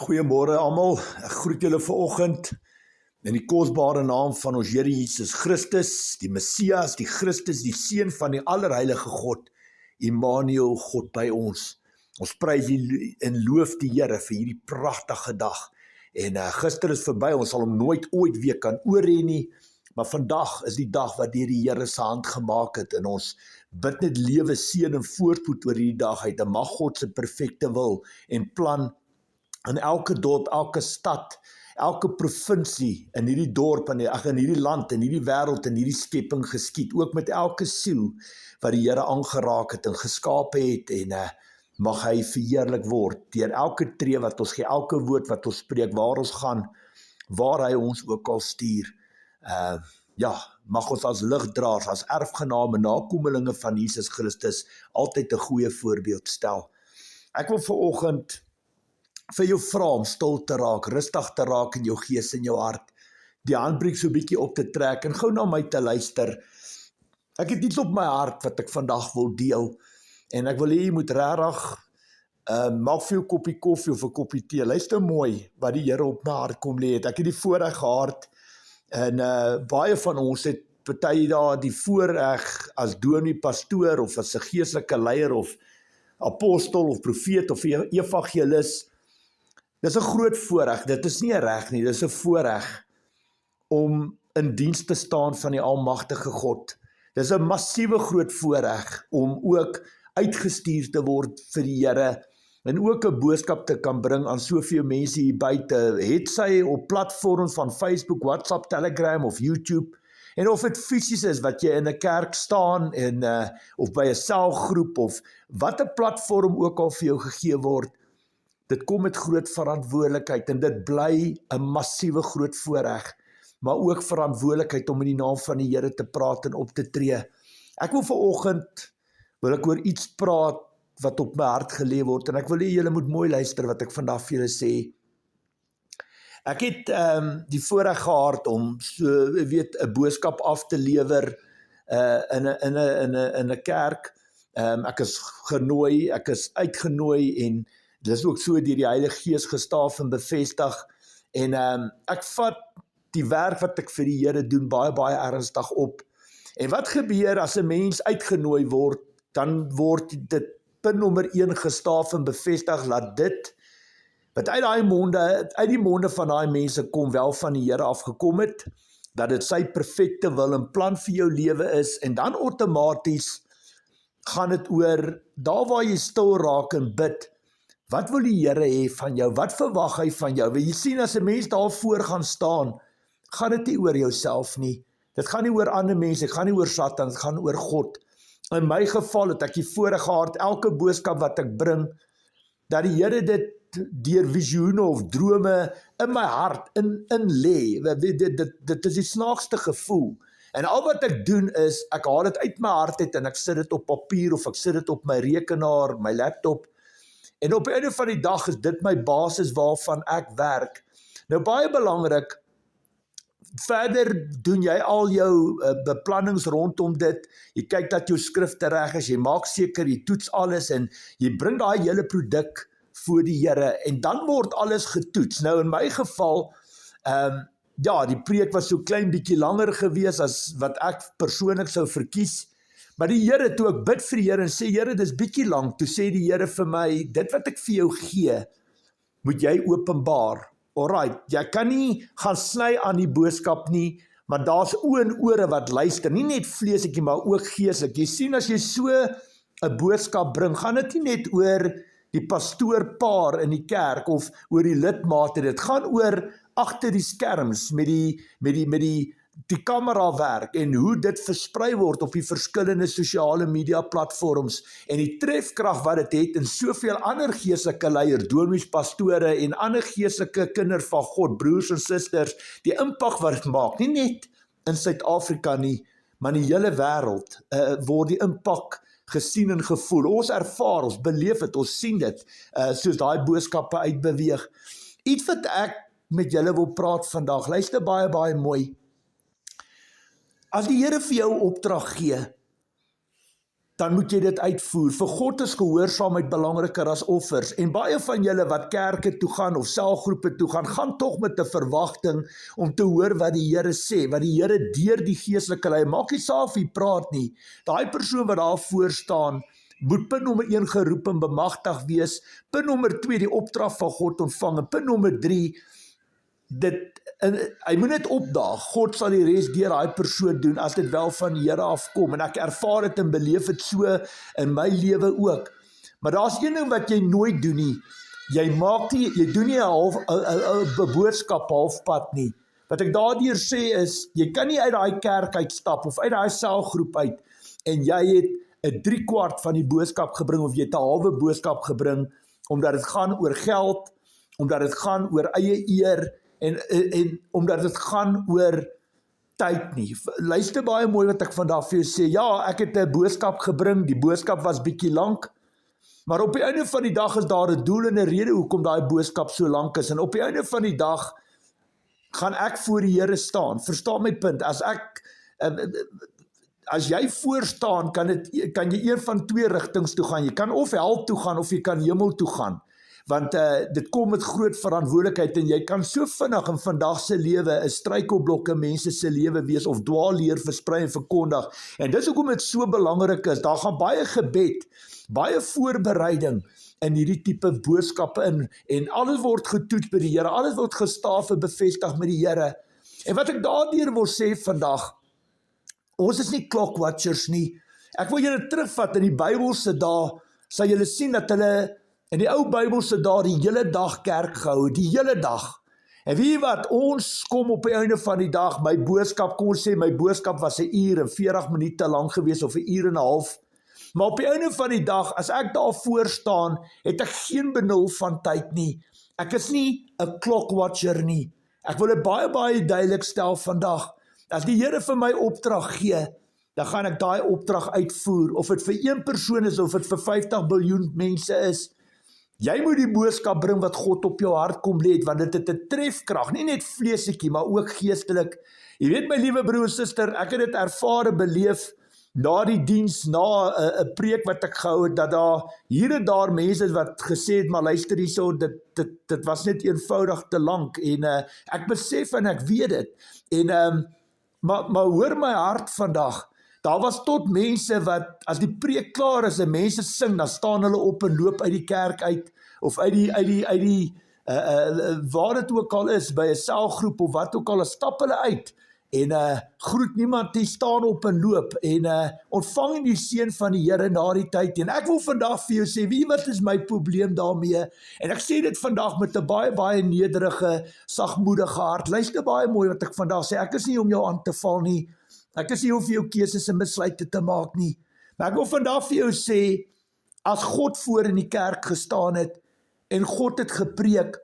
Goeiemôre almal, ek groet julle vanoggend in die kosbare naam van ons Here Jesus Christus, die Messias, die Christus, die Seun van die Allerheilige God, Immanuel, God by ons. Ons prys en loof die Here vir hierdie pragtige dag. En gister is verby, ons sal hom nooit ooit weer kan oorhê nie, maar vandag is die dag wat deur die Here se hand gemaak het en ons bid net lewe, seën en voorspoed oor hierdie dag uit. En mag God se perfekte wil en plan in elke dorp, elke stad, elke provinsie, in hierdie dorp, in hierdie land, in hierdie wêreld, in hierdie skepping geskied, ook met elke siel wat die Here aangeraak het en geskape het, en mag hy verheerlik word, deur elke tree wat ons gee, elke woord wat ons spreek, waar ons gaan, waar hy ons ook al stuur. Mag ons as ligdraers, as erfgename, nakomelinge van Jesus Christus, altyd 'n goeie voorbeeld stel. Ek wil vanoggend vir jou vra om stil te raak, rustig te raak in jou gees en jou hart, die handbriek so 'n bietjie op te trek en gou na my te luister. Ek het iets op my hart wat ek vandag wil deel, en ek wil hê jy moet regtig maak vir jou koppie koffie of 'n koppie tee. Luister mooi wat die Here op my hart kom lê het. Ek het die voorreg gehad, en baie van ons het party daar die voorreg as dominee, pastoor of as 'n geestelike leier of apostel of profeet of evangelis. Dis 'n groot voorreg, dit is nie 'n reg nie, dis 'n voorreg om in diens te staan van die almagtige God. Dis 'n massiewe groot voorreg om ook uitgestuur te word vir die Here en ook 'n boodskap te kan bring aan soveel mense hier buite, het sy op platforms van Facebook, WhatsApp, Telegram of YouTube, en of dit fisies is wat jy in 'n kerk staan en of by 'n selgroep of wat 'n platform ook al vir jou gegee word. Dit kom met groot verantwoordelikheid en dit bly 'n massiewe groot voorreg, maar ook verantwoordelikheid om in die naam van die Here te praat en op te tree. Ek wil vanoggend oor iets praat wat op my hart gelê word, en ek wil hê julle moet mooi luister wat ek vandag vir julle sê. Ek het die voorreg gehad om so 'n boodskap af te lewer in 'n kerk. Ek is genooi, ek is uitgenooi, en dit is ook so deur die Heilige Gees gestaaf en bevestig, en ek vat die werk wat ek vir die Here doen baie ernstig op. En wat gebeur as 'n mens uitgenooi word, dan word dit punt nommer 1 gestaaf en bevestig, laat dit wat uit die monde van daai mense kom, wel van die Here afgekom het, dat dit sy perfekte wil en plan vir jou lewe is, en dan outomaties gaan dit oor, daar waar jy stil raak en bid, wat wil die Here hê van jou? Wat verwag hy van jou? Wil jy sien, as 'n mens daar voor gaan staan, gaan dit nie oor jouself nie. Dit gaan nie oor ander mense, dit gaan nie oor Satan, dit gaan oor God. In my geval het ek die voorreg gehad, elke boodskap wat ek bring, dat die Here dit deur visioene of drome in my hart in lê. Dit is die snaakste gevoel. En al wat ek doen is, ek haal dit uit my hart uit en ek sit dit op papier of ek sit dit op my rekenaar, my laptop. En op die einde van die dag is dit my basis waarvan ek werk. Nou baie belangrik, verder doen jy al jou beplannings rondom dit, jy kyk dat jou skrifte reg is, jy maak seker, jy toets alles en jy bring daai hele produk voor die Here en dan word alles getoets. Nou in my geval, die preek was so klein bietjie langer gewees as wat ek persoonlik sou verkies. Maar die Here, toe ek bid vir die Here en sê, Here, dis bietjie lank, toe sê die Here vir my, dit wat ek vir jou gee, moet jy openbaar. Alright, jy kan nie gaan sny aan die boodskap nie, maar daar's oë en ore wat luister, nie net vleeslik, maar ook geestelik. Jy sien, as jy so 'n boodskap bring, gaan dit nie net oor die pastoorpaar in die kerk of oor die lidmate, dit gaan oor agter die skerms met die kamerawerk en hoe dit versprei word op die verskillende sosiale media platforms en die trefkrag wat dit het in soveel ander geestelike leiers, dominees, pastore en ander geestelike kinders van God, broers en susters, die impak wat dit maak, nie net in Suid-Afrika nie, maar in die hele wêreld word die impak gesien en gevoel. Ons ervaar, ons beleef dit, ons sien dit, soos daai boodskappe uitbeweeg. Iets wat ek met julle wil praat vandag, luister baie mooi. As die Here vir jou opdrag gee, dan moet jy dit uitvoer. Vir God is gehoorsaamheid belangriker as offers. En baie van julle wat kerke toe gaan of selgroepe toe gaan tog met 'n verwagting om te hoor wat die Here sê, wat die Here deur die geestelike lei. Maak nie saak of hy praat nie. Daai persoon wat daar voor staan, moet punt nommer 1 geroep en bemagtig wees, punt nommer 2 die opdrag van God ontvang, en punt nommer 3, hy moet net opdaag. God sal die res deur daai persoon doen as dit wel van die Here afkom, en ek ervaar dit en beleef dit so in my lewe ook. Maar daar's een ding wat jy nooit doen nie. Jy doen nie 'n boodskap halfpad nie. Wat ek daardeur sê is, jy kan nie uit daai kerk uitstap of uit daai selgroep uit en jy het 'n 3/4 van die boodskap gebring of jy het 'n halwe boodskap gebring, omdat dit gaan oor geld, omdat dit gaan oor eie eer en omdat dit gaan oor tyd nie. Luister baie mooi wat ek vandag vir jou sê. Ja, ek het 'n boodskap gebring, die boodskap was bietjie lank, maar op die einde van die dag is daar 'n doel en 'n rede hoekom daai boodskap so lank is, en op die einde van die dag gaan ek voor die Here staan. Verstaan my punt? As jy voor staan, kan jy een van 2 rigtings toe gaan. Jy kan of hel toe gaan of jy kan hemel toe gaan. Want dit kom met groot verantwoordelikheid en jy kan so vinnig in vandag se lewe 'n struikelblok in mense se lewe wees of dwaalleer versprei en verkondig. En dis hoekom dit so belangrik is. Daar gaan baie gebed, baie voorbereiding in hierdie tipe boodskappe in, en alles word getoets by die Here, alles word gestaaf en bevestig met die Here. En wat ek daardeur wil sê vandag, ons is nie clockwatchers nie. Ek wil julle terugvat in die Bybelse dae, sal julle sien dat hulle in die ou Bybelse dae die hele dag kerk gehou, die hele dag. En weet jy wat, ons kom op die einde van die dag, my boodskap, kom ons sê my boodskap was 1 uur en 40 minute lank gewees of 1 uur en 'n half. Maar op die einde van die dag, as ek daar voor staan, het ek geen benul van tyd nie. Ek is nie 'n clockwatcher nie. Ek wil dit baie duidelik stel vandag. As die Here vir my opdrag gee, dan gaan ek daai opdrag uitvoer, of dit vir 1 persoon is, of dit vir 50 biljoen mense is. Jy moet die boodskap bring wat God op jou hart kom lê, want dit het 'n trefkrag, nie net vleesiekie, maar ook geestelik. Jy weet my liewe broer en suster, ek het dit ervaar en beleef na die diens, na 'n preek wat ek gehou het, dat daar hier en daar mense wat gesê het, maar luister hierso, dit was net eenvoudig te lank, en ek besef en ek weet dit, en maar hoor my hart vandag, daar was tot mense wat, as die preek klaar is en mense sing, dan staan hulle op en loop uit die kerk uit, of uit die waar dit ook al is, by 'n selgroep of wat ook al, dan stap hulle uit, en groet niemand, die staan op en loop, en ontvang die seën van die Here na die tyd. En ek wil vandag vir jou sê, weet jy wat is my probleem daarmee? En ek sê dit vandag met 'n baie nederige, sagmoedige hart. Luister baie mooi wat ek vandag sê. Ek is nie om jou aan te val nie. Ek is nie om vir jou keuses en besluite te maak nie. Maar ek wil vandag vir jou sê, as God voor in die kerk gestaan het, en God het gepreek,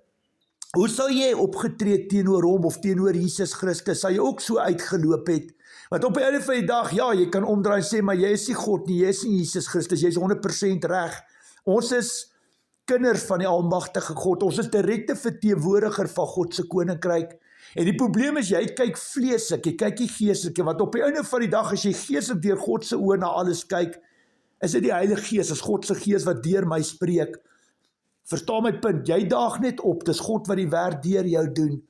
hoe sal jy opgetree teenoor hom of teenoor Jesus Christus? Sal jy ook so uitgeloop het? Want op die einde van die dag, ja, jy kan omdraai en sê, maar jy is nie God nie, jy is nie Jesus Christus, jy is 100% reg. Ons is kinders van die almagtige God, ons is direkte verteenwoordiger van God se koninkryk. En die probleem is, jy kyk vleeslik, jy kyk nie geestelik, want op die einde van die dag, as jy geestelik deur God se oë na alles kyk, is dit die Heilige Gees, is God se Gees wat deur my spreek. Verstaan my punt, jy daag net op, dis God wat die werk deur jou doen.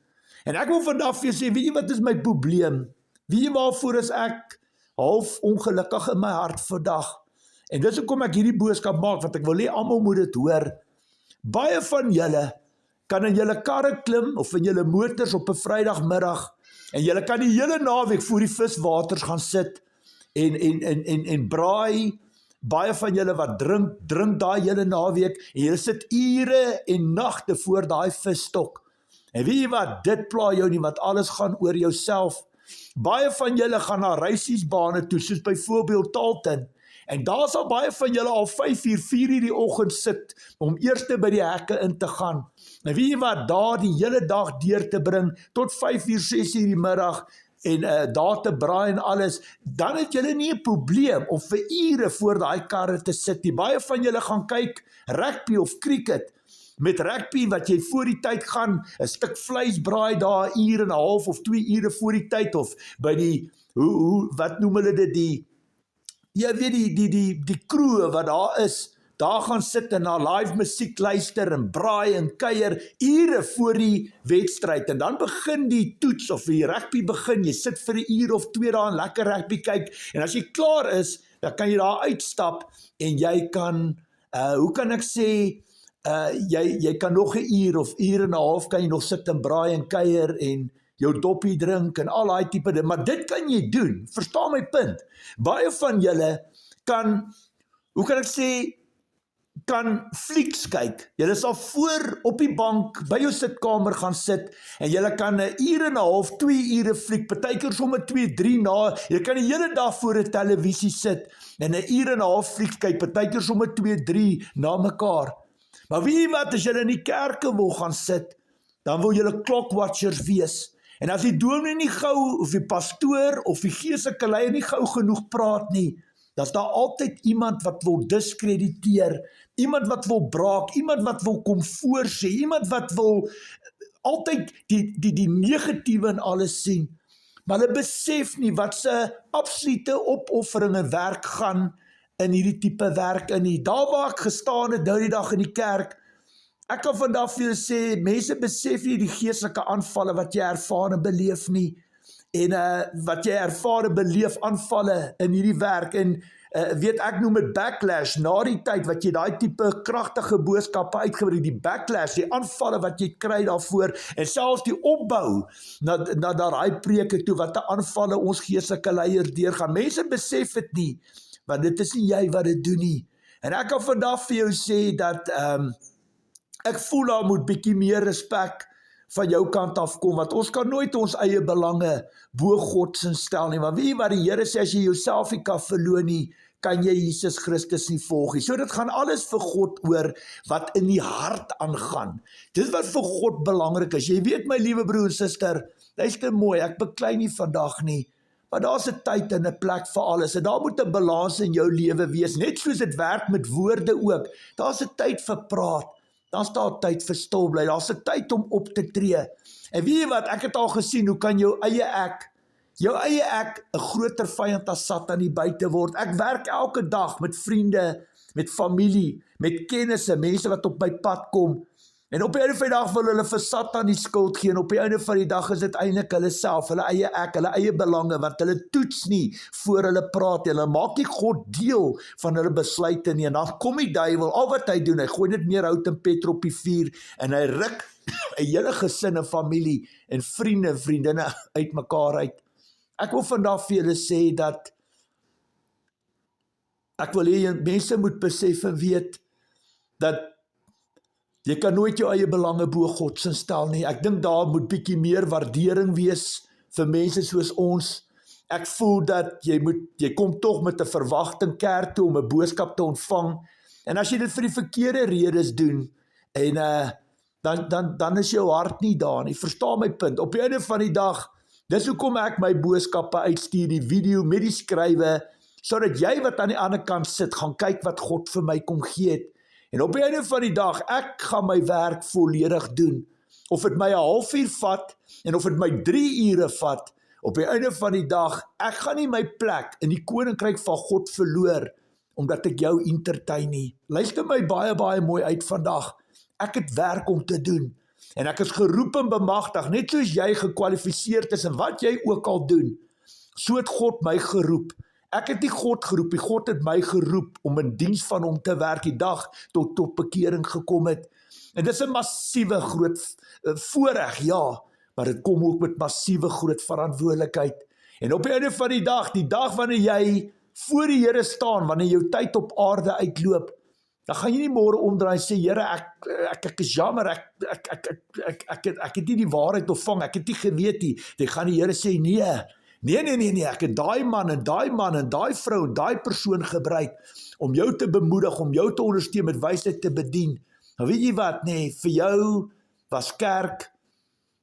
En ek wil vandag vir jou sê, weet jy wat is my probleem? Weet jy waarvoor is ek half ongelukkig in my hart vandag? En dis hoekom ek hierdie boodskap maak, want ek wil hê almal moet dit hoor. Baie van julle kan in julle karre klim, of in julle motors op 'n Vrydagmiddag, en julle kan die hele naweek voor die viswaters gaan sit, en braai. Baie van julle wat drink daai hele naweek, en julle sit ure en nagte voor daai visstok. En weet jy wat, dit pla jou nie, want alles gaan oor jouself. Baie van julle gaan na reisiesbane toe, soos byvoorbeeld Talton, en daar sal baie van julle al 5 uur, 4 uur die oggend sit, om eers by die hekke in te gaan. En weet jy wat, daar die hele dag deur te bring, tot 5 uur, 6 uur die middag, en daar te braai en alles, dan het julle nie 'n probleem om vir ure voor daai karre te sit nie. Baie van julle gaan kyk rugby of cricket. Met rugby wat jy voor die tyd gaan, 'n stuk vleis braai daar 1 uur en 'n half of 2 ure voor die tyd, of by die, wat noem hulle dit, jy weet die kroe wat daar is, daar gaan sit en na live musiek luister en braai en kuier ure voor die wedstryd en dan begin die toets of die rugby begin, jy sit vir 'n uur of 2 dae en lekker rugby kyk en as jy klaar is, dan kan jy daar uitstap en jy kan, hoe kan ek sê, jy kan nog 'n uur of uur en 'n half kan jy nog sit en braai en kuier en jou doppie drink en al daai tipe ding, maar dit kan jy doen, verstaan my punt. Baie van julle kan, hoe kan ek sê, kan flieks kyk. Julle sal voor op die bank by jou sitkamer gaan sit en julle kan 'n uur en 'n half, 2 ure fliek, partykeer sommer 2, 3 na. Jy kan die hele dag voor 'n televisie sit en 'n uur en 'n half fliek kyk, partykeer sommer 2, 3 na mekaar. Maar weet jy wat, as julle in die kerke wil gaan sit, dan wil julle clockwatchers wees. En as die dominee nie gou, of die pastoor, of die geestelike leier nie gou genoeg praat nie, dan is daar altyd iemand wat wil diskrediteer, iemand wat wil braak, iemand wat wil kom voorsê, iemand wat wil altyd die negatiewe in alles sien. Maar hulle besef nie wat se absolute opoffering en werk gaan in hierdie tipe werk in nie. Daar waar ek gestaan het nou die dag in die kerk, ek kan vandag vir julle sê, mense besef nie die geestelike aanvalle wat jy ervaar en beleef nie, en wat jy ervaar en beleef aanvalle in hierdie werk, en weet ek noem dit backlash, na die tyd wat jy daai tipe kragtige boodskappe uitgebring, die backlash, die aanvalle wat jy kry daarvoor, en selfs die opbou na daai preke toe, wat die aanvalle ons geestelike leiers deurgaan. Mense besef dit nie, want dit is nie jy wat dit doen nie. En ek kan vandag vir jou sê dat ek voel daar moet bietjie meer respek van jou kant af kom, want ons kan nooit ons eie belange bo God se stel nie, want weet jy wat die Here sê, as jy jouself nie kan verloon nie, kan jy Jesus Christus nie volg nie. So dit gaan alles vir God oor wat in die hart aangaan. Dis wat vir God belangrik is. Jy weet my liewe broer en suster, luister mooi, ek beklei nie vandag nie, maar daar's 'n tyd en 'n plek vir alles, en daar moet 'n balans in jou lewe wees, net soos dit werk met woorde ook. Daar's 'n tyd vir praat, dan's daar tyd vir stil bly, daar's 'n tyd om op te tree. En weet jy wat, ek het al gesien, hoe kan jou eie ek 'n groter vyand as Satan nie buite word. Ek werk elke dag met vriende, met familie, met kennisse, mense wat op my pad kom, en op die einde van die dag wil hulle vir Satan die skuld gee, en op die einde van die dag is dit eintlik hulle self, hulle eie ek, hulle eie belange, want hulle toets nie voor hulle praat, hulle maak nie God deel van hulle besluite nie, en dan kom die duiwel, al wat hy doen, hy gooi net meer hout en petrol op die vuur, en hy ruk 'n hele gesin en familie, en vriende en vriendinne uit mekaar uit. Ek wil vandag vir julle sê dat, ek wil hê mense moet besef en weet, dat jy kan nooit jou eie belange bo God se stel nie. Ek dink daar moet bietjie meer waardering wees vir mense soos ons. Ek voel dat jy kom tog met 'n verwagting kerk toe om 'n boodskap te ontvang. En as jy dit vir die verkeerde redes doen, en dan is jou hart nie daar nie. Verstaan my punt. Op die einde van die dag, dis hoekom ek my boodskappe uitstuur, die video met die skrywe, sodat jy wat aan die ander kant sit, gaan kyk wat God vir my kom gee het. En op die einde van die dag, ek gaan my werk volledig doen. Of dit my 'n halfuur vat, en of dit my 3 ure vat, op die einde van die dag, ek gaan nie my plek in die koninkryk van God verloor, omdat ek jou entertain nie. Luister my baie, baie mooi uit vandag. Ek het werk om te doen, en ek is geroep en bemagtig, net soos jy gekwalifiseerd is, en wat jy ook al doen, so het God my geroep. Ek het nie God geroep, die God het my geroep om in diens van hom te werk, die dag tot bekering gekom het. En dis 'n massiewe groot voorreg, ja, maar dit kom ook met massiewe groot verantwoordelikheid. En op die einde van die dag wanneer jy voor die Here staan, wanneer jou tyd op aarde uitloop, dan gaan jy nie môre omdraai en sê, Here, ek is jammer, ek het nie die waarheid ontvang, ek het nie geweet nie. Dan gaan die Here sê, nee, ek het daai man en daai vrou en daai persoon gebruik om jou te bemoedig, om jou te ondersteun, met wysheid te bedien. Nou weet jy wat, vir jou was kerk,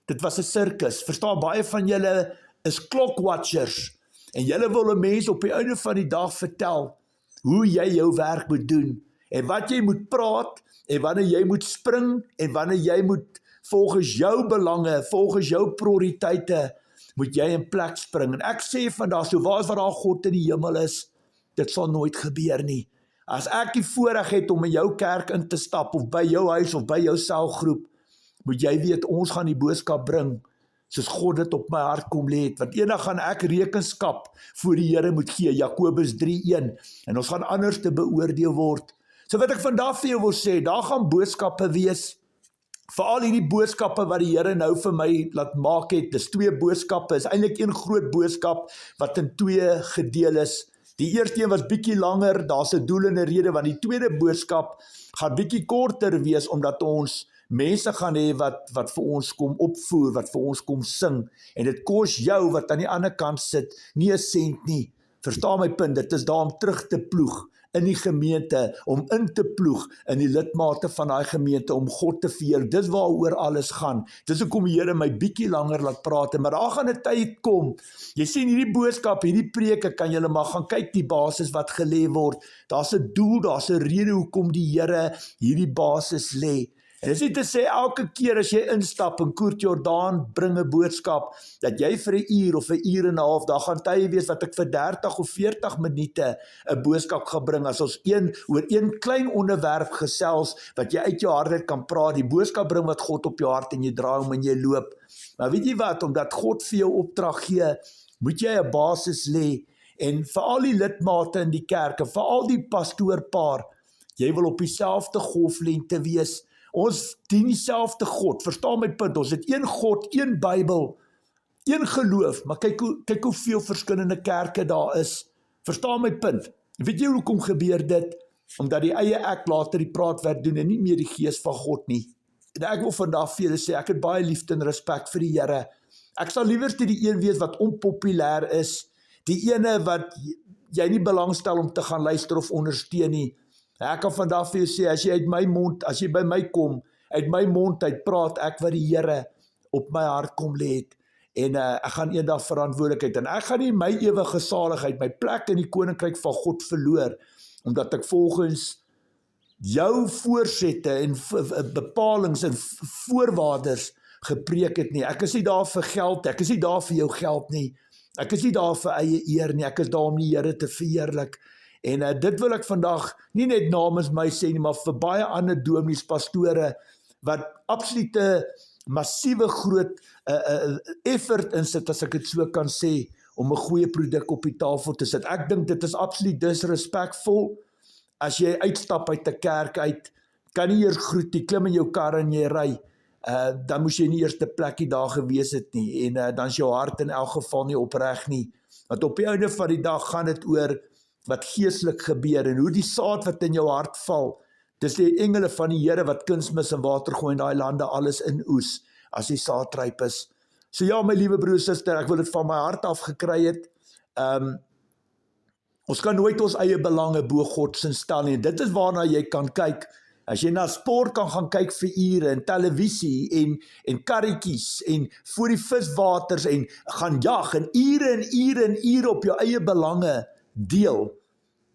dit was 'n sirkus. Verstaan, baie van julle is clockwatchers, en julle wil 'n mens op die einde van die dag vertel hoe jy jou werk moet doen, en wat jy moet praat, en wanneer jy moet spring, en wanneer jy moet volgens jou belange, volgens jou prioriteite, moet jy in plek spring. En ek sê vandag, so waar is wat daar God in die hemel is, dit sal nooit gebeur nie. As ek die voorreg het om in jou kerk in te stap, of by jou huis, of by jou selgroep, moet jy weet, ons gaan die boodskap bring, soos God dit op my hart kom lê het, want eendag gaan ek rekenskap voor die Here moet gee, Jakobus 3:1, en ons gaan anders te beoordeel word. So wat ek vandag vir jou wil sê, daar gaan boodskappe wees, veral hierdie boodskappe wat die Here nou vir my laat maak het, dis 2 boodskappe, is eintlik een groot boodskap, wat in 2 gedeel is. Die eerste een was bietjie langer, daar's 'n doel en 'n rede, want die tweede boodskap gaan bietjie korter wees, omdat ons mense gaan hê wat vir ons kom opvoer, wat vir ons kom sing, en dit kos jou wat aan die ander kant sit, nie 'n sent nie. Verstaan my punt, dit is daar om terug te ploeg in die gemeente, om in te ploeg in die lidmate van daai gemeente, om God te veer. Dis waaroor alles gaan. Dis hoekom die Here my bietjie langer laat praat, maar daar gaan 'n tyd kom. Jy sien hierdie boodskap, hierdie preke, kan julle maar gaan kyk die basis wat gelê word. Daar's 'n doel, daar's 'n rede hoekom die Here hierdie basis lê. En dis nie te sê elke keer as jy instap in Koert Jordaan bring 'n boodskap, dat jy vir 'n uur of 'n uur en 'n half, daar gaan tye wees wat ek vir 30 of 40 minute 'n boodskap gaan bring, as ons oor een klein onderwerp gesels, wat jy uit jou hart uit kan praat, die boodskap bring wat God op jou hart, en jy draai hom en jy loop. Maar weet jy wat, omdat God vir jou opdrag gee, moet jy 'n basis lê, en vir al die lidmate in die kerk, en vir al die pastoorpaar, jy wil op dieselfde golflengte wees. Ons dien dieselfde God, verstaan my punt, ons het een God, een Bybel, een geloof, maar kyk hoeveel verskillende kerke daar is, verstaan my punt. Weet jy hoekom gebeur dit? Omdat die eie ek later die praatwerk doen, en nie meer die gees van God nie. En ek wil vandag vir julle sê, ek het baie liefde en respek vir die Here. Ek sal liewer die een wees wat onpopulêr is, die ene wat jy nie belangstel om te gaan luister of ondersteun nie. Ek kan vandag vir jou sê, as jy by my kom, uit my mond uit praat ek wat die Here op my hart kom lê het, en ek gaan eendag verantwoordelikheid, en ek gaan nie my ewige saligheid, my plek in die koninkryk van God verloor, omdat ek volgens jou voorsette en bepalings en voorwaardes gepreek het nie. Ek is nie daar vir geld, ek is nie daar vir jou geld nie, ek is nie daar vir eie eer nie, ek is daar om die Here te verheerlik. En dit wil ek vandag nie net namens my sê nie, maar vir baie ander dominees, pastore, wat absolute massiewe groot effort insit, as ek dit so kan sê, om 'n goeie produk op die tafel te sit. Ek dink dit is absoluut disrespekvol, as jy uitstap uit 'n kerk uit, kan nie eers groet nie, klim in jou kar en jy ry, dan moes jy nie eers 'n plekkie daar gewees het nie, en dan is jou hart in elk geval nie opreg nie, want op die einde van die dag gaan dit oor wat geestelik gebeur, en hoe die saad wat in jou hart val, dis die engele van die Here wat kunsmis en water gooi in daai lande alles inoes, as die saad ryp is. So ja, my liewe broer, suster, ek wil dit van my hart af gekry het. Ons kan nooit ons eie belange bo God se stel nie. Dit is waarna jy kan kyk. As jy na sport kan gaan kyk vir ure, en televisie, en karretjies, en voor die viswaters, en gaan jag, en ure op jou eie belange deel,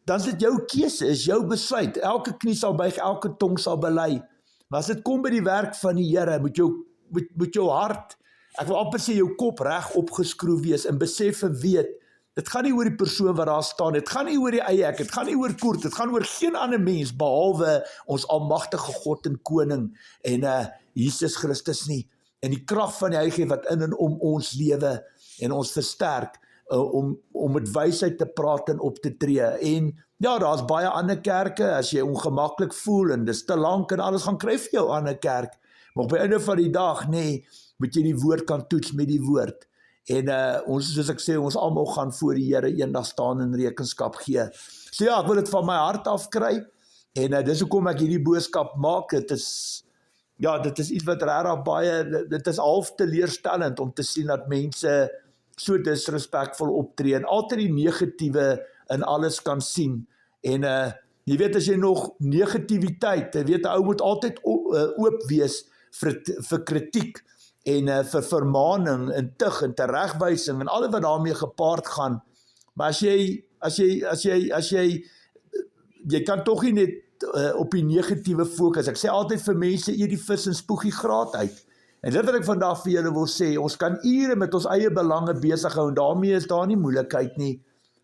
dan is dit jou keuse, is jou besluit. Elke knie sal buig, elke tong sal bely. Maar as dit kom by die werk van die Here, moet jou hart, ek wil amper sê jou kop reg opgeskroef wees, en besef en weet, dit gaan nie oor die persoon wat daar staan, dit gaan nie oor die eie ek, dit gaan nie oor Koert, dit gaan oor geen ander mens, behalwe ons almagtige God en koning, en Jesus Christus nie, en die krag van die Heilige wat in en om ons lewe, en ons versterk, om met wysheid te praat en op te tree. En ja, daar's baie ander kerke, as jy ongemaklik voel, en dis te lank en alles, gaan kry vir jou ander kerk, maar op die einde van die dag, nee, moet jy die woord kan toets met die woord, en ons, soos ek sê, ons almal gaan voor die Here eendag staan en rekenskap gee. So ja, ek wil dit van my hart afkry, en dis hoekom ek hierdie boodskap maak. Dit is iets wat regtig baie, dit is half teleurstellend om te sien dat mense so disrespekvol optree, en altyd die negatiewe in alles kan sien, en jy weet, as jy nog negativiteit, jy weet, 'n ou moet altyd oop wees vir kritiek, en vir vermaning, en tug, en teregwysing, en alles wat daarmee gepaard gaan, maar as jy kan tog nie net op die negatiewe fokus. Ek sê altyd vir mense, eet die vis en spoeg die graat uit. En dit wat ek vandag vir julle wil sê, ons kan ure met ons eie belange besig hou, en daarmee is daar nie moeilikheid nie,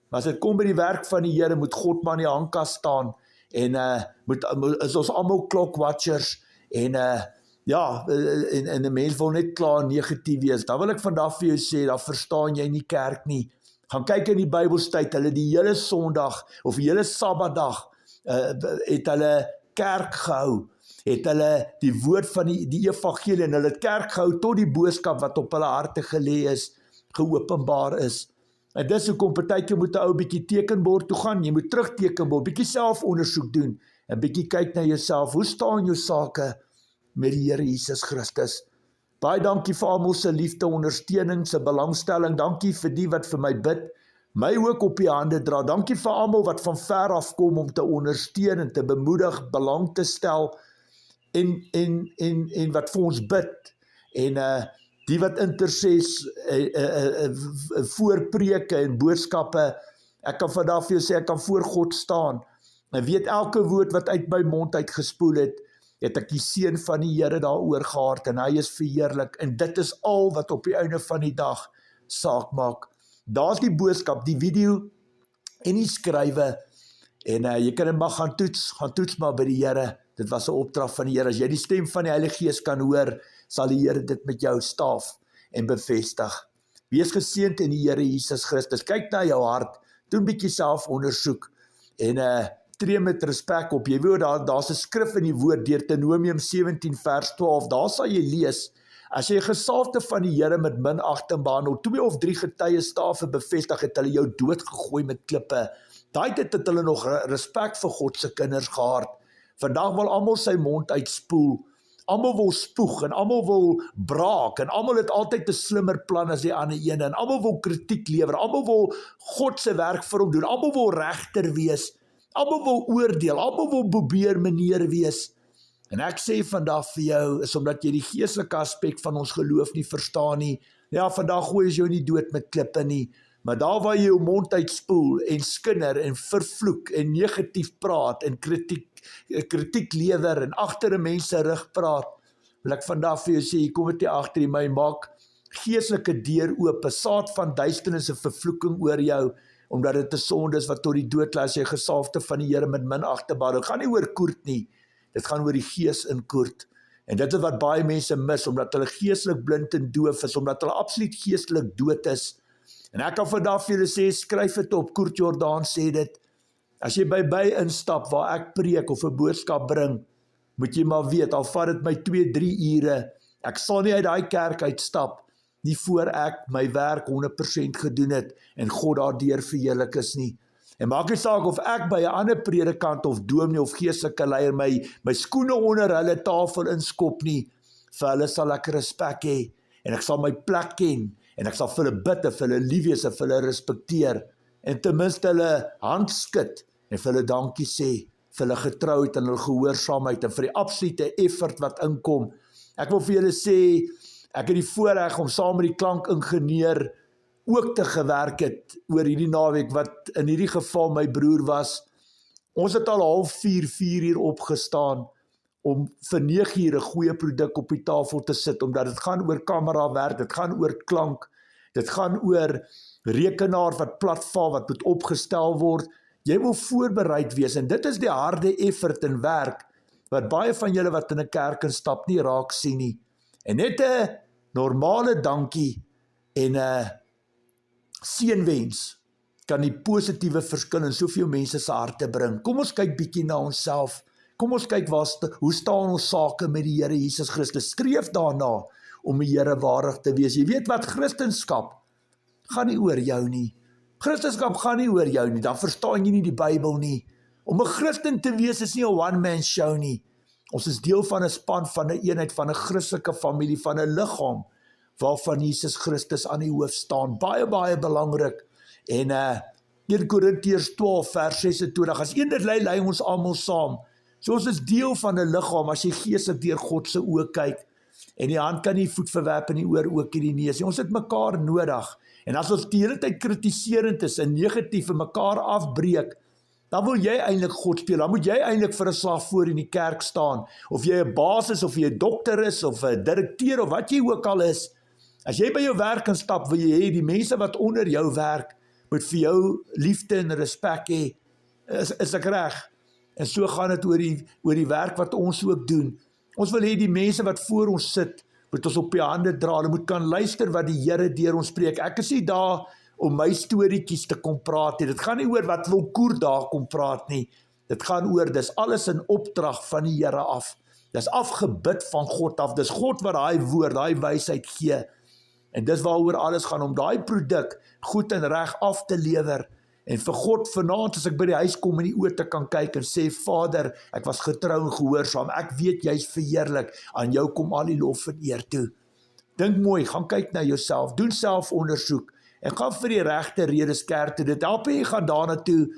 Maar as dit kom by die werk van die Here, moet God maar in die handkas staan, en is ons almal clockwatchers, en en 'n mens wil net klaar negatief wees. Dan wil ek vandag vir jou sê, dan verstaan jy nie kerk nie. Gaan kyk in die Bybelstyd, hulle die hele Sondag, of die hele Sabbatdag, het hulle kerk gehou, het hulle die woord van die evangelie, en hulle het kerk gehou tot die boodskap wat op hulle harte gelê is, geopenbaar is. En dis hoekom partykeer moet 'n ou bietjie tekenbord toe gaan, jy moet terug tekenbord, bietjie selfondersoek doen, en bietjie kyk na jouself, hoe staan jou sake met die Here Jesus Christus? Baie dankie vir almal se liefde, ondersteuning, se belangstelling, dankie vir die wat vir my bid, my ook op die hande dra, dankie vir almal wat van ver af kom om te ondersteun en te bemoedig, belang te stel, en wat vir ons bid, en die wat interses, voorpreke en boodskappe, ek kan vandag vir jou sê, ek kan voor God staan, en weet elke woord wat uit my mond uitgespoel het ek die seën van die Here daaroor gehad, en hy is verheerlik, en dit is al wat op die einde van die dag saak maak. Daar's die boodskap, die video, en die skrywe, en jy kan dit maar gaan toets maar by die Here. Dit was 'n opdrag van die Here. As jy die stem van die Heilige Gees kan hoor, sal die Here dit met jou staaf en bevestig. Wees geseënd in die Here Jesus Christus. Kyk na jou hart, doen 'n bietjie selfondersoek, en tree met respek op. Jy weet, daar's 'n skrif in die woord, Deuteronomium 17 vers 12, daar sal jy lees, as jy gesalfde van die Here met minagting behandel, 2 of 3 getuies stawe bevestig, het hulle jou doodgegooi met klippe. Daai tyd het hulle nog respek vir God se kinders gehad. Vandag wil almal sy mond uitspoel, almal wil spoeg, en almal wil braak, en almal het altyd 'n slimmer plan as die ander ene, en almal wil kritiek lewer, almal wil God se werk vir hom doen, almal wil regter wees, almal wil oordeel, almal wil probeer meneer wees. En ek sê vandag vir jou, is omdat jy die geestelike aspek van ons geloof nie verstaan nie. Ja, vandag gooi is jou nie dood met klippe nie, maar daar waar jy jou mond uitspoel, en skinder, en vervloek, en negatief praat, en kritiek lewer, en agter 'n mens se rug praat, wil ek vandag vir jou sê, jy kom dit nie agter my, maak geestelike deur oop, 'n saad van duisternis en vervloeking oor jou, omdat dit 'n sonde is wat tot die dood lei, as jy gesalfde van die Here met minagting behandel. Dit gaan nie oor koert nie, dit gaan oor die gees in koert. En dit is wat baie mense mis, omdat hulle geestelik blind en doof is, omdat hulle absoluut geestelik dood is. En ek kan vandag vir julle sê, skryf dit op, Koert Jordaan sê dit, as jy by instap waar ek preek of 'n boodskap bring, moet jy maar weet, al vat dit my 2-3 ure, ek sal nie uit daai kerk uitstap, nie voor ek my werk 100% gedoen het, en God daardeur verheerlik is nie. En maak nie saak of ek by 'n ander predikant of dominee of geestelike leier my skoene onder hulle tafel inskop nie, vir hulle sal ek respek hê, en ek sal my plek ken, en ek sal vir hulle bid, en vir hulle lief wees, en vir hulle respekteer, en ten minste hulle hand skud, en vir hulle dankie sê, vir hulle getrouheid en hulle gehoorsaamheid, en vir die absolute effort wat inkom. Ek wil vir julle sê, ek het die voorreg om saam met die klankingenieur ook te gewerk het oor hierdie naweek, wat in hierdie geval my broer was. Ons het al 3:30 uur opgestaan, om vir 9 uur 'n goeie produk op die tafel te sit, omdat dit gaan oor kamerawerk, dit gaan oor klank, dit gaan oor rekenaar wat platval, wat moet opgestel word. Jy wil voorbereid wees, en dit is die harde effort en werk, wat baie van julle wat in 'n kerk instap nie raak sien nie. En net 'n normale dankie, en 'n seënwens, kan die positiewe verskil in soveel mense se harte bring. Kom ons kyk bietjie na onsself, kom ons kyk hoe staan ons sake met die Here Jesus Christus, streef daarna, om die Here waardig te wees. Jy weet wat, Christendom gaan nie oor jou nie. Christendom gaan nie oor jou nie, dan verstaan jy nie die Bybel nie. Om 'n Christen te wees is nie 'n one-man show nie. Ons is deel van 'n span, van 'n eenheid, van 'n Christelike familie, van 'n liggaam, waarvan Jesus Christus aan die hoof staan. Baie, baie belangrik. En 1 Korintiërs 12 vers 26, as een dit lei ons almal saam. So ons is deel van 'n liggaam, as jy geestelik deur God se oë kyk, en die hand kan nie voet verwerp en die oor ook nie die neus. Ons het mekaar nodig. En as ons die hele tyd kritiserend is en negatief en mekaar afbreek, dan wil jy eintlik God speel. Dan moet jy eintlik vir 'n slag voor in die kerk staan. Of jy 'n baas is, of jy 'n dokter is, of 'n direkteur, of wat jy ook al is. As jy by jou werk instap, wil jy hê die mense wat onder jou werk, moet vir jou liefde en respek hê. Is ek reg? En so gaan dit oor die werk wat ons ook doen. Ons wil hê die mense wat voor ons sit, moet ons op die hande dra, hulle moet kan luister wat die Here deur ons spreek. Ek is nie daar om my storieetjies te kom praat nie. Dit gaan nie oor wat wil Koer daar kom praat nie. Dit gaan oor, dis alles in opdrag van die Here af. Dis afgebid van God af. Dis God wat daai woord, daai wysheid gee. En dis waaroor alles gaan, om daai produk goed en reg af te lewer. En vir God vanaand, as ek by die huis kom in die oë te kan kyk en sê, Vader, ek was getrou en gehoorsaam. Ek weet jy's verheerlik. Aan jou kom al die lof en eer toe. Dink mooi, gaan kyk na jouself, doen selfondersoek en gaan vir die regte redes kerk toe. Dit help jy gaan daarna toe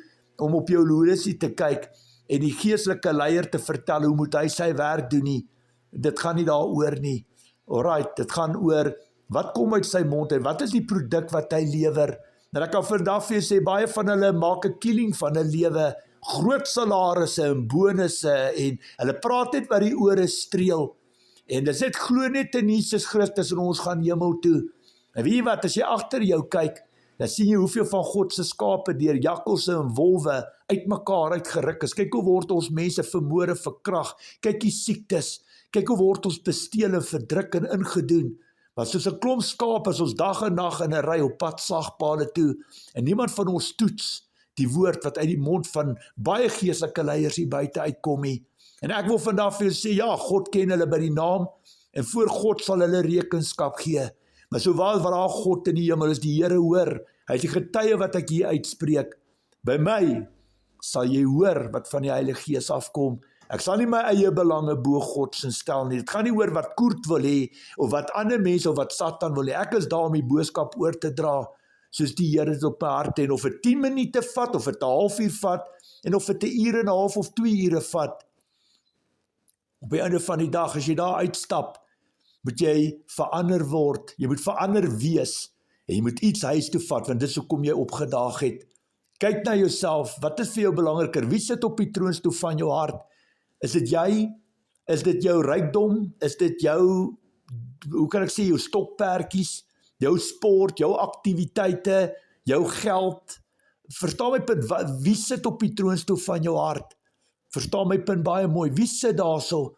om op jou horlosie te kyk en die geestelike leier te vertel hoe moet hy sy werk doen nie. Dit gaan nie daaroor nie. Alright, dit gaan oor wat kom uit sy mond en wat is die produk wat hy lewer. En ek kan vandag vir jou sê, baie van hulle maak 'n killing van 'n lewe, groot salarisse en bonusse en hulle praat net wat die ore streel. En dis net glo net in Jesus Christus en ons gaan hemel toe. En weet jy wat, as jy agter jou kyk, dan sien jy hoeveel van God se skape deur jakkalse en wolwe uitmekaar uitgeruk is. Kyk hoe word ons mense vermoor en verkrag. Kyk die siektes. Kyk hoe word ons besteel en verdruk en ingedoen. Maar soos 'n klomp skape is ons dag en nag in 'n ry op pad slagpale toe. En niemand van ons toets die woord wat uit die mond van baie geestelike leiers hier buite uitkom nie. En ek wil vandag vir jou sê, ja, God ken hulle by die naam en voor God sal hulle rekenskap gee. Maar sowel wat daar God in die hemel is, die Here hoor, hy is die getuie wat ek hier uitspreek. By my sal jy hoor wat van die Heilige Gees afkom. Ek sal nie my eie belange bo God se stel nie. Dit gaan nie oor wat Koert wil hê, of wat ander mense, of wat Satan wil hê. Ek is daar om die boodskap oor te dra, soos die Here dit op my hart en of dit 10 minute vat, of dit 'n halfuur vat, en of dit 1 uur en 'n half of 2 ure vat. Op die einde van die dag, as jy daar uitstap, moet jy verander word, jy moet verander wees, en jy moet iets huis toe vat, want dis hoekom jy opgedaag het. Kyk na jouself, wat is vir jou belangriker? Wie sit op die troonstoel van jou hart? Is dit jy? Is dit jou rykdom? Is dit jou, hoe kan ek sê, jou stokperdjies, jou sport, jou aktiwiteite, jou geld? Verstaan my punt, wie sit op die troonstoel van jou hart? Verstaan my punt baie mooi, wie sit daar so?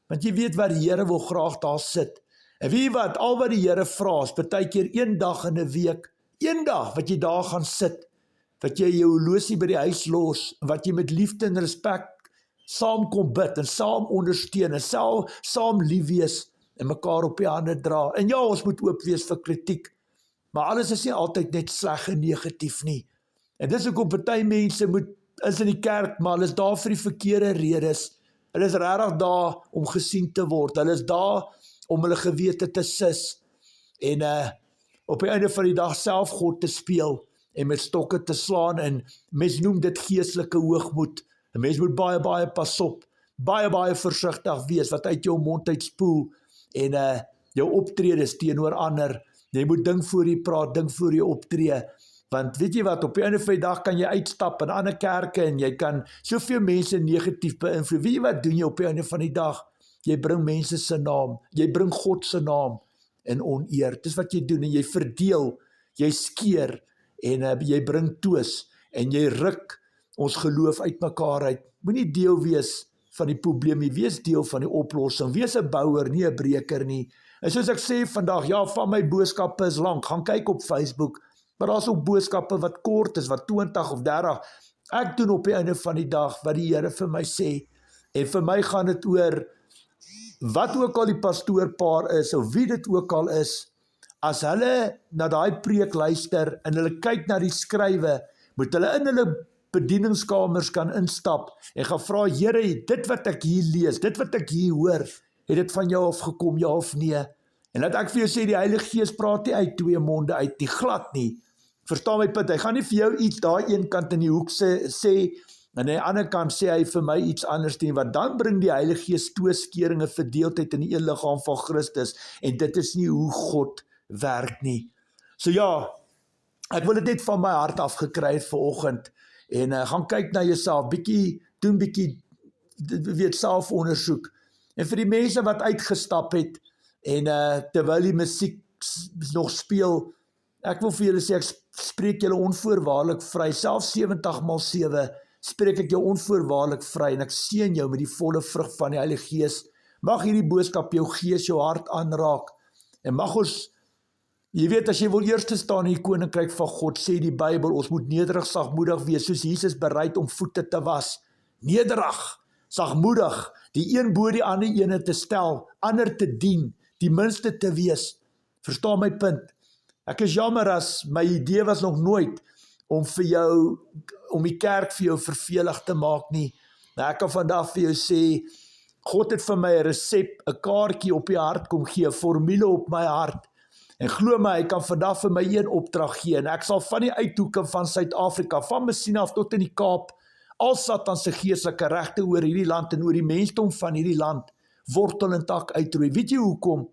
Want jy weet wat die Here wil graag daar sit. En weet jy wat, al wat die Here vra is, partykeer 1 dag in 'n week, 1 dag wat jy daar gaan sit, wat jy jou horlosie by die huis los, wat jy met liefde en respek saam kom bid en saam ondersteun en saam lief wees en mekaar op die hande dra. En ja, ons moet oop wees vir kritiek, maar alles is nie altyd net sleg en negatief nie. En dis hoekom party mense is in die kerk, maar hulle is daar vir die verkeerde redes. Hulle is regtig daar om gesien te word. Hulle is daar om hulle gewete te sis en op die einde van die dag self God te speel en met stokke te slaan, en mens noem dit geestelike hoogmoed. En mens moet baie pas op, baie versigtig wees wat uit jou mond uitspoel en jou optredes teenoor ander. Jy moet dink voor jy praat, dink voor jy optree. Want weet jy wat, op die einde van die dag kan jy uitstap in ander kerke en jy kan soveel mense negatief beïnvloed. Weet jy wat doen jy op die einde van die dag? Jy bring mense se naam, jy bring God se naam in oneer. Dis wat jy doen en jy verdeel, jy skeer en jy bring twis en jy ruk ons geloof uit mekaar uit. Moenie deel wees van die probleem nie, wees deel van die oplossing. Wees 'n bouer, nie 'n breker nie. En soos ek sê vandag, ja, van my boodskappe is lank. Gaan kyk op Facebook. Maar daar's ook boodskappe wat kort is, wat 20 of 30. Ek doen op die einde van die dag wat die Here vir my sê. En vir my gaan dit oor wat ook al die pastoorpaar is, of wie dit ook al is, as hulle na daai preek luister en hulle kyk na die skrywe, moet hulle in hulle bedieningskamers kan instap en gaan vra, Here, dit wat ek hier lees, dit wat ek hier hoor, het dit van jou afgekom, ja of nee? En laat ek vir jou sê, die Heilige Gees praat nie uit 2 monde uit, die glad nie. Verstaan my punt, hy gaan nie vir jou iets daar een kant in die hoek sê en aan die ander kant sê hy vir my iets anders nie, want dan bring die Heilige Gees twiskering en verdeeldheid in die een liggaam van Christus, en dit is nie hoe God werk nie. So ja, ek wil dit net van my hart afgekry het vanoggend, en gaan kyk na jouself, doen bietjie, weet, selfondersoek, en vir die mense wat uitgestap het, en terwyl die musiek nog speel, Ek wil vir julle sê, ek spreek julle onvoorwaardelik vry, selfs 70x7 spreek ek jou onvoorwaardelik vry, en ek seën jou met die volle vrug van die Heilige Gees. Mag hierdie boodskap jou gees, jou hart aanraak, en mag ons, jy weet, as jy wil eerste staan in die koninkryk van God, sê die Bybel, ons moet nederig, sagmoedig wees, soos Jesus bereid om voete te was. Nederig, sagmoedig, die een bo die ander ene te stel, ander te dien, die minste te wees. Verstaan my punt? Ek is jammer as my idee was nog nooit om die kerk vir jou vervelig te maak nie. Nou ek kan vandag vir jou sê, God het vir my 'n resep, 'n kaartjie op die hart kom gee, 'n formule op my hart. En glo my, hy kan vandag vir my een opdrag gee, en ek sal van die uithoeke van Suid-Afrika, van Messina af tot in die Kaap, al Satan se geestelike regte oor hierdie land en oor die mensdom van hierdie land, wortel en tak uitroei. Weet jy hoekom?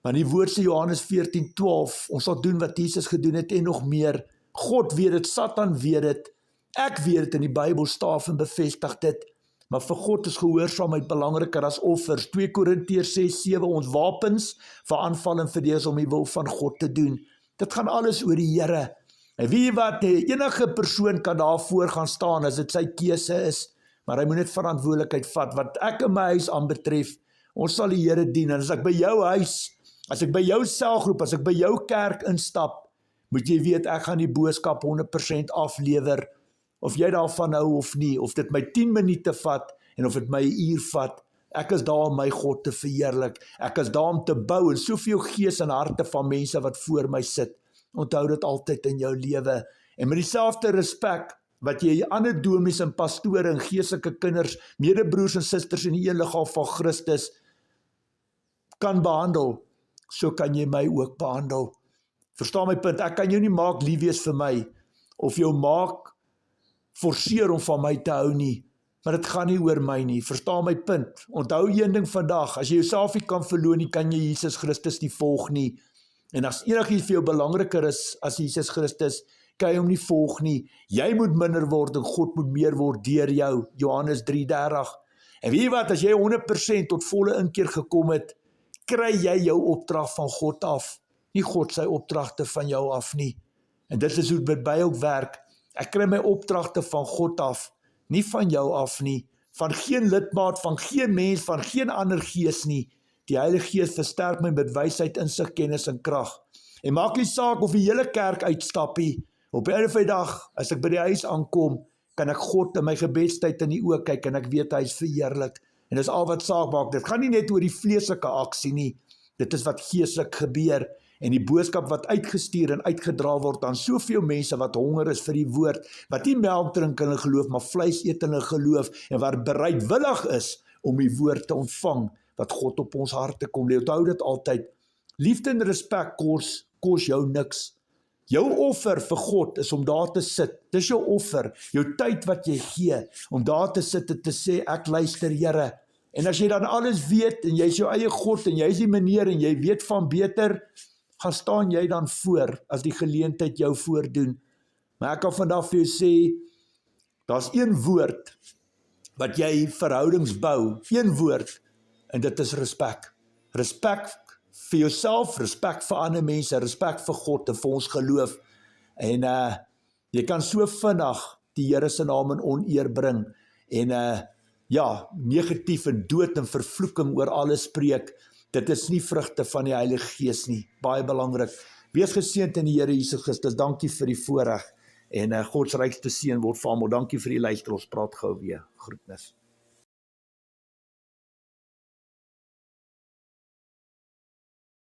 Want die woord sê Johannes 14:12, ons sal doen wat Jesus gedoen het en nog meer. God weet dit, Satan weet dit, ek weet dit, in die Bybel staaf en bevestig dit. Maar vir God is gehoorsaamheid belangriker as offers. 2 Korintiërs 6:7, ons wapens vir aanval en verdediging om die wil van God te doen. Dit gaan alles oor die Here. En wie wat, enige persoon kan daarvoor gaan staan as dit sy keuse is, maar hy moet net verantwoordelikheid vat. Wat ek in my huis aanbetref, ons sal die Here dien. En as ek by jou huis, as ek by jou selgroep, as ek by jou kerk instap, moet jy weet, ek gaan die boodskap 100% aflewer, of jy daarvan hou of nie, of dit my 10 minute vat, en of dit my 1 uur vat. Ek is daar om my God te verheerlik, ek is daar om te bou, en soveel gees en harte van mense wat voor my sit. Onthou dit altyd in jou lewe, en met dieselfde respek, wat jy ander domies en pastore en geestelike kinders, medebroers en susters in die een liggaam van Christus, kan behandel, so kan jy my ook behandel. Verstaan my punt, ek kan jou nie maak lief wees vir my, of jou maak forceer om van my te hou nie, maar dit gaan nie oor my nie, verstaan my punt. Onthou een ding vandag, as jy jouself nie kan verloon nie, kan jy Jesus Christus nie volg nie, en as enigiets vir jou belangriker is as Jesus Christus, kan jy hom nie volg nie. Jy moet minder word en God moet meer word deur jou, Johannes 3:30. En weet jy wat, as jy 100% tot volle inkeer gekom het, kry jy jou opdrag van God af, nie God sy opdragte van jou af nie. En dit is hoe dit by ook werk. Ek kry my opdragte van God af, nie van jou af nie, van geen lidmaat, van geen mens, van geen ander gees nie. Die Heilige Gees versterk my met wysheid, insig, kennis en krag. En maak nie saak of die hele kerk uitstappie. Op die einde van die dag, as ek by die huis aankom, kan ek God in my gebedstyd in die oë kyk en ek weet hy is verheerlik. En dis al wat saak maak. Dit gaan nie net oor die vleeslike aksie nie. Dit is wat geestelik gebeur. En die boodskap wat uitgestuur en uitgedra word aan soveel mense wat honger is vir die woord, wat nie melk drink in hulle geloof, maar vleis eet in hulle geloof, en wat bereidwillig is om die woord te ontvang, wat God op ons harte kom. Onthou dit altyd, liefde en respek kos jou niks. Jou offer vir God is om daar te sit, dis jou offer, jou tyd wat jy gee, om daar te sit en te sê, ek luister Here. En as jy dan alles weet, en jy is jou eie God, en jy is die meneer, en jy weet van beter, gaan staan jy dan voor, as die geleentheid jou voordoen. Maar ek kan vandag vir jou sê, daar's een woord, wat jy verhoudings bou, een woord, en dit is respek. Respek vir jouself, respek vir ander mense, respek vir God en vir ons geloof. En jy kan so vinnig die Here se naam in oneer bring, en negatief en dood en vervloeking oor alles spreek. Dit is nie vrugte van die Heilige Gees nie, baie belangrik. Wees geseënd in die Here Jesus Christus, dankie vir die voorreg, en Gods rykste seën word vir almal. Dankie vir die luister, ons praat gou weer, groetnis.